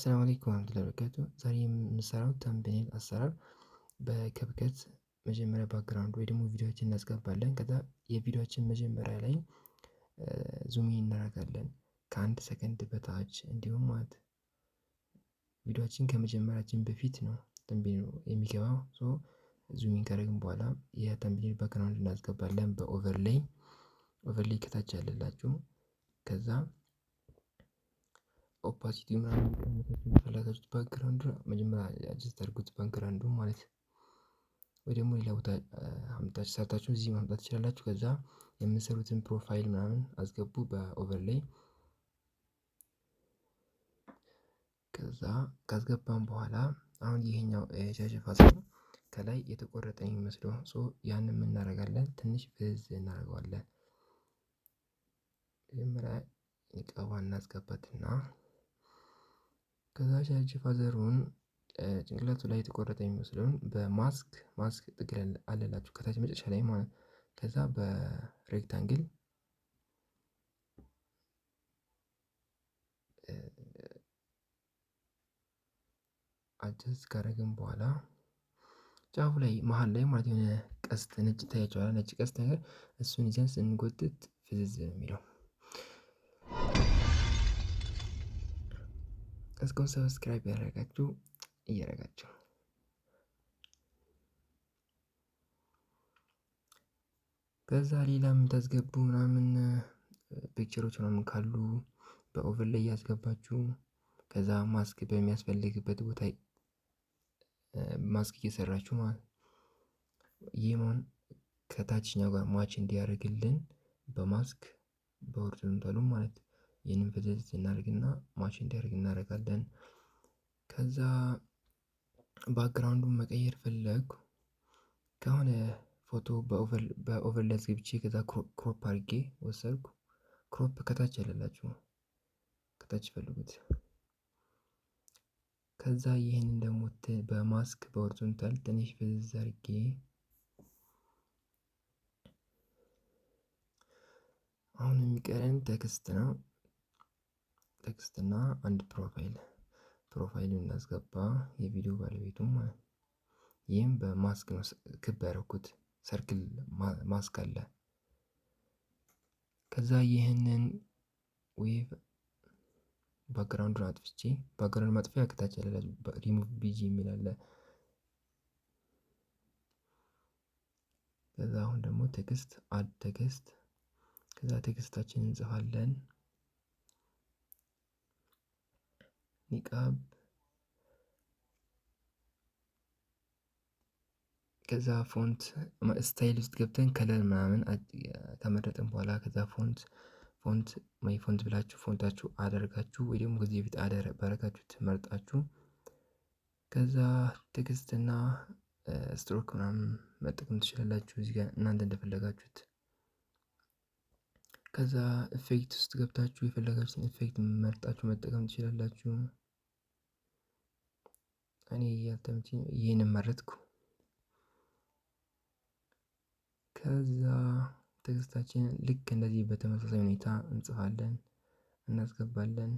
አሰላሙ አለይኩም ወራህመቱላሂ ወበረካቱ። ዛሬ የምሰራው ተምብኔል አሰራር በከብከት መጀመሪያ ባክግራውንድ ወይ ደግሞ ቪዲዮዎችን እናስገባለን። ከዛ የቪዲዮዎችን መጀመሪያ ላይ ዙም እናደርጋለን ከአንድ ሰከንድ በታች እንዲሁም ማለት ቪዲዮዎችን ከመጀመራችን በፊት ነው ተምብኔሉ የሚገባው። ዙሚን ካደረግን በኋላ የተምብኔል ባክግራውንድ እናስገባለን በኦቨርሌይ ከታች ያለላችሁ ከዛ ኦፓሲቲ ምናምን ቀንሳችሁ የፈለጋችሁት ባክግራውንድ መጀመሪያ አጀስት አድርጉት ባክግራውንዱ ማለት ወይ ደግሞ ሌላ ቦታ አምጣችሁ ሰርታችሁ እዚህ ማምጣት ትችላላችሁ። ከዛ የምትሰሩትን ፕሮፋይል ምናምን አስገቡ በኦቨርሌይ። ከዛ ካስገባን በኋላ አሁን ይሄኛው ሻሸፋ ከላይ የተቆረጠ የሚመስለው ያንን እናደርጋለን ትንሽ ፍዝ እናደርገዋለን። መጀመሪያ ኒቃቧን እናስገባትና ከዛ ፋዘሩን ጭንቅላቱ ላይ የተቆረጠ የሚመስለውን በማስክ ጥግ አለላችሁ ከታች መጨረሻ ላይ ማለት ከዛ በሬክታንግል አጀስት ካደረግን በኋላ ጫፉ ላይ መሃል ላይ ማለት የሆነ ቀስት ነጭ ታያቸዋል። ነጭ ቀስት ነገር እሱን ይዘን ስንጎትት ፍዝዝ ነው የሚለው። እስካሁን ሰብስክራይብ ያደረጋችሁ እያደረጋችሁ ከዛ ሌላ የምታስገቡ ምናምን ፒክቸሮች ምናምን ካሉ በኦቨርሌይ እያስገባችሁ ከዛ ማስክ በሚያስፈልግበት ቦታ ማስክ እየሰራችሁ ማለት ይሄን ከታችኛው ጋር ማች እንዲያደርግልን በማስክ በሆሪዞንታሉ ማለት ይህንን ፍዝዝ እናደርግና ማች እንዲያደርግ እናደርጋለን። ከዛ ባክግራውንዱን መቀየር ፈለግኩ ከሆነ ፎቶ በኦቨርሌይ አስገብቼ ከዛ ክሮፕ አድርጌ ወሰድኩ። ክሮፕ ከታች ያለላችሁ ከታች ፈልጉት። ከዛ ይህንን ደግሞ በማስክ በሆሪዞንታል ትንሽ ፍዝዝ አድርጌ አሁን የሚቀረን ቴክስት ነው። ቴክስትና አንድ ፕሮፋይሉን እናስገባ የቪዲዮ ባለቤቱም ማለት ይህም በማስክ ነው ክብ ያደረኩት ሰርክል ማስክ አለ። ከዛ ይህንን ዌቭ ባክግራውንዱን አጥፍቼ ባክግራውንድ ማጥፊያ ከታች ያለ ሪሙቭ ቢጂ የሚል አለ። ከዛ አሁን ደግሞ ቴክስት አድ ቴክስት ከዛ ቴክስታችንን እንጽፋለን። ኒቃብ ከዛ ፎንት ስታይል ውስጥ ገብተን ከለር ምናምን ከመረጥን በኋላ ከዛ ፎንት ብላችሁ ፎንታችሁ አደርጋችሁ ወይ ደግሞ ከዚህ በፊት ባረጋችሁት መርጣችሁ ከዛ ቴክስትና ስትሮክ ምናምን መጠቀም ትችላላችሁ እዚህ ጋር እናንተ እንደፈለጋችሁት። ከዛ ኢፌክት ውስጥ ገብታችሁ የፈለጋችሁትን ኢፌክት መርጣችሁ መጠቀም ትችላላችሁ። እኔ ያልተመቸኝ ይሄንን መረጥኩ። ከዛ ቴክስታችንን ልክ እንደዚህ በተመሳሳይ ሁኔታ እንጽፋለን እናስገባለን።